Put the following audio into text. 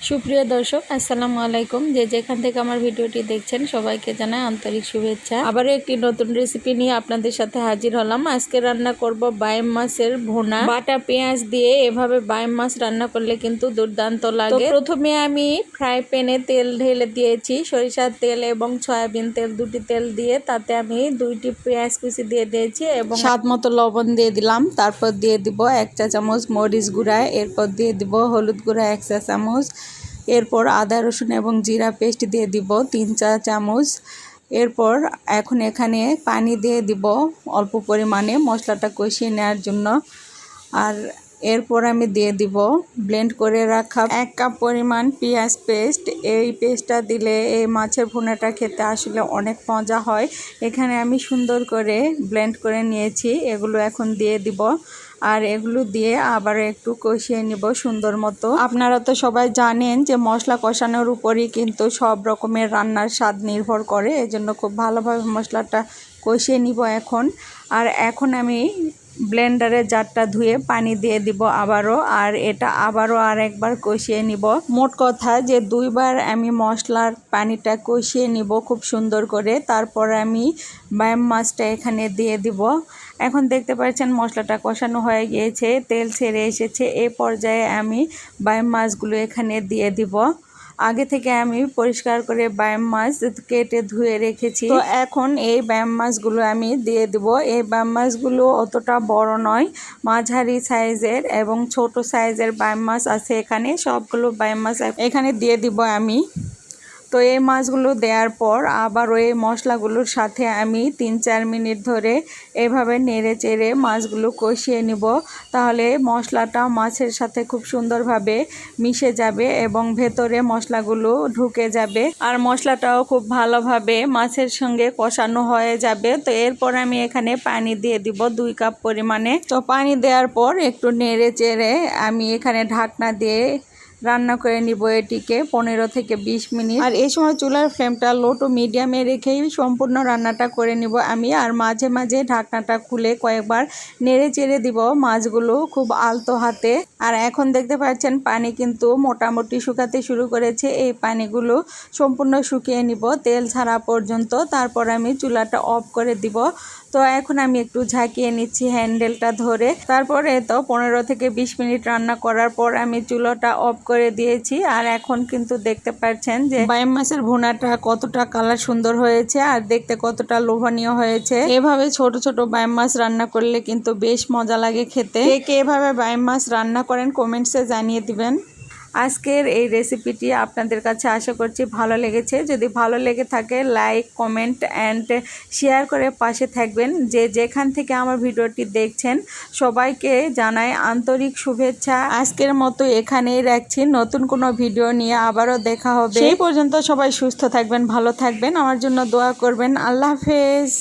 সুপ্রিয় দর্শক আসসালামু আলাইকুম। যে যেখান থেকে আমার ভিডিওটি দেখছেন সবাইকে জানাই আন্তরিক শুভেচ্ছা। আবারও একটি নতুন রেসিপি নিয়ে আপনাদের সাথে হাজির হলাম। আজকে রান্না করব বাইম মাছের ভুনা। বাটা পেঁয়াজ দিয়ে এভাবে বাইম মাছ রান্না করলে কিন্তু দুর্দান্ত লাগে। প্রথমে আমি ফ্রাই প্যানে তেল ঢেলে দিয়েছি, সরিষার তেল এবং সয়াবিন তেল, দুটি তেল দিয়ে তাতে আমি 2টি পেঁয়াজ কুচি দিয়ে দিয়েছি এবং স্বাদ মতো লবণ দিয়ে দিলাম। তারপর দিয়ে দিব 1 চা চামচ মরিচ গুঁড়া, এরপর দিয়ে দিব হলুদ গুঁড়া 1 চা চামচ, এরপর আদা রসুন এবং জিরা পেস্ট দিয়ে দিব 3 চা চামচ। এরপর এখন এখানে পানি দিয়ে দিব অল্প পরিমাণে মশলাটা কষিয়ে নেওয়ার জন্য। আর এরপর আমি দিয়ে দিব ব্লেন্ড করে রাখা 1 কাপ পরিমাণ পেঁয়াজ পেস্ট। এই পেস্টটা দিলে এই মাছের ভুনাটা খেতে আসলে অনেক মজা হয়। এখানে আমি সুন্দর করে ব্লেন্ড করে নিয়েছি, এগুলো এখন দিয়ে দিব। আর এগুলো দিয়ে আবার একটু কষিয়ে নিব সুন্দর মতো। আপনারা তো সবাই জানেন যে মশলা কষানোর উপরই কিন্তু সব রকমের রান্নার স্বাদ নির্ভর করে, এজন্য খুব ভালোভাবে মশলাটা কষিয়ে নিব এখন। আর এখন আমি ব্লেন্ডারের জারটা ধুয়ে পানি দিয়ে দিব আবারও, আর এটা আবারও আর একবার কষিয়ে নিব। মোট কথা যে 2বার আমি মশলার পানিটা কষিয়ে নিব খুব সুন্দর করে। তারপর আমি বাইম মাছটা এখানে দিয়ে দিব। এখন দেখতে পাচ্ছেন মশলাটা কষানো হয়ে গিয়েছে, তেল ছেড়ে এসেছে। এই পর্যায়ে আমি বাইম মাছগুলো এখানে দিয়ে দিব। আগে থেকে আমি পরিষ্কার করে বাইম মাছ কেটে ধুয়ে রেখেছি। তো এখন এই বাইম মাছগুলো আমি দিয়ে দিব। এই বাইম মাছগুলো অতটা বড় নয়, মাঝারি সাইজের এবং ছোট সাইজের বাইম মাছ আছে এখানে। সবগুলো বাইম মাছ এখানে দিয়ে দিব আমি। তো এই মাছগুলো দেওয়ার পর আবার ওই মশলাগুলোর সাথে আমি 3-4 মিনিট ধরে এভাবে নেড়ে চেড়ে মাছগুলো কষিয়ে নিব। তাহলে মশলাটা মাছের সাথে খুব সুন্দরভাবে মিশে যাবে এবং ভেতরে মশলাগুলো ঢুকে যাবে, আর মশলাটাও খুব ভালোভাবে মাছের সঙ্গে কষানো হয়ে যাবে। তো এরপর আমি এখানে পানি দিয়ে দিব 2 কাপ পরিমাণে। তো পানি দেওয়ার পর একটু নেড়ে চেড়ে আমি এখানে ঢাকনা দিয়ে রান্না করে নিব এটিকে 15 থেকে 20 মিনিট। আর এই সময় চুলার ফ্লেমটা লো টু মিডিয়ামে রেখেই সম্পূর্ণ রান্নাটা করে নিব আমি। আর মাঝে মাঝে ঢাকনাটা খুলে কয়েকবার নেড়ে চেড়ে দিব মাছগুলো খুব আলতো হাতে। আর এখন দেখতে পাচ্ছেন পানি কিন্তু মোটামুটি শুকাতে শুরু করেছে। এই পানিগুলো সম্পূর্ণ শুকিয়ে নিব তেল ছাড়া পর্যন্ত। তারপর আমি চুলাটা অফ করে দিব। তো এখন আমি একটু ঝাঁকিয়ে নিচ্ছি হ্যান্ডেলটা ধরে। তারপরে তো 15 থেকে 20 মিনিট রান্না করার পর আমি চুলাটা অফ করে দিয়েছি। আর এখন কিন্তু দেখতে পাচ্ছেন যে বাইম মাছের ভুনাটা কতটা কালার সুন্দর হয়েছে আর দেখতে কতটা লোভনীয় হয়েছে। এভাবে ছোট ছোট বাইম মাছ রান্না করলে কিন্তু বেশ মজা লাগে খেতে। কে এভাবে বাইম মাছ রান্না করেন কমেন্টসে জানিয়ে দিবেন। আজকের এই রেসিপিটি আপনাদের কাছে আশা করছি ভালো লেগেছে। যদি ভালো লেগে থাকে লাইক, কমেন্ট অ্যান্ড শেয়ার করে পাশে থাকবেন। যে যেখান থেকে আমার ভিডিওটি দেখছেন সবাইকে জানাই আন্তরিক শুভেচ্ছা। আজকের মতো এখানেই রাখছি, নতুন কোনো ভিডিও নিয়ে আবারও দেখা হবে। সেই পর্যন্ত সবাই সুস্থ থাকবেন, ভালো থাকবেন, আমার জন্য দোয়া করবেন। আল্লাহ হাফেজ।